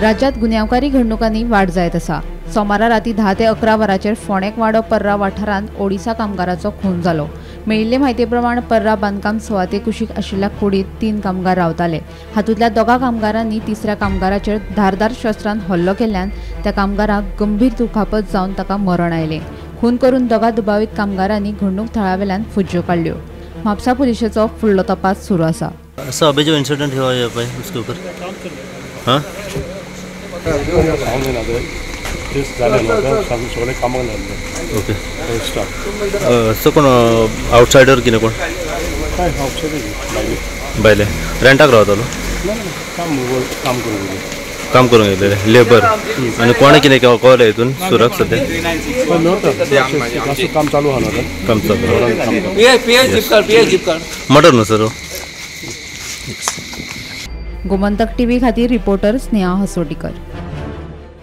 राज्यात गुन्यांवकारी घडणुकांनी वाढ जायत आसा। सोमारा राती 10 ते 11 वरांचेर फोंडेक वाडो पर्रा वाठारांत ओडिसा कामगाराचो खून जालो। मेळिल्ले म्हायती प्रमाण पर्रा बांदकाम सुवाते कुशीक आशिल्ल्या कुडीत 3 कामगार रावताले। हातूंतल्या 2 कामगारांनी तिसऱ्या कामगाराचेर धारदार शस्त्रान हल्लो केल्ल्यान त्या कामगाराक गंभीर दुखापत जावन ताका मरण आयलें। खून करून 2 दुबावित कामगारांनी घडणूक थळावेल्यान फुज्यो काडल्यो। म्हापसा पुलिशेचो फुडलो तपास सुरू आसा। ऐसा अभी जो इंसिडेंट हुआ है भाई उसके ऊपर हाँ ओके सो कोण आउटसाइडर किने कोण बायले रेंटाक रावतालो काम करूंक येयलेले लेबर आनी कोणे कितें कळ्ळें हितून सुरक सद्या काम चालू मर्डर न्हू सर। गोमंतक टीव्ही खातीर रिपोर्टर स्नेहा हसोटीकर।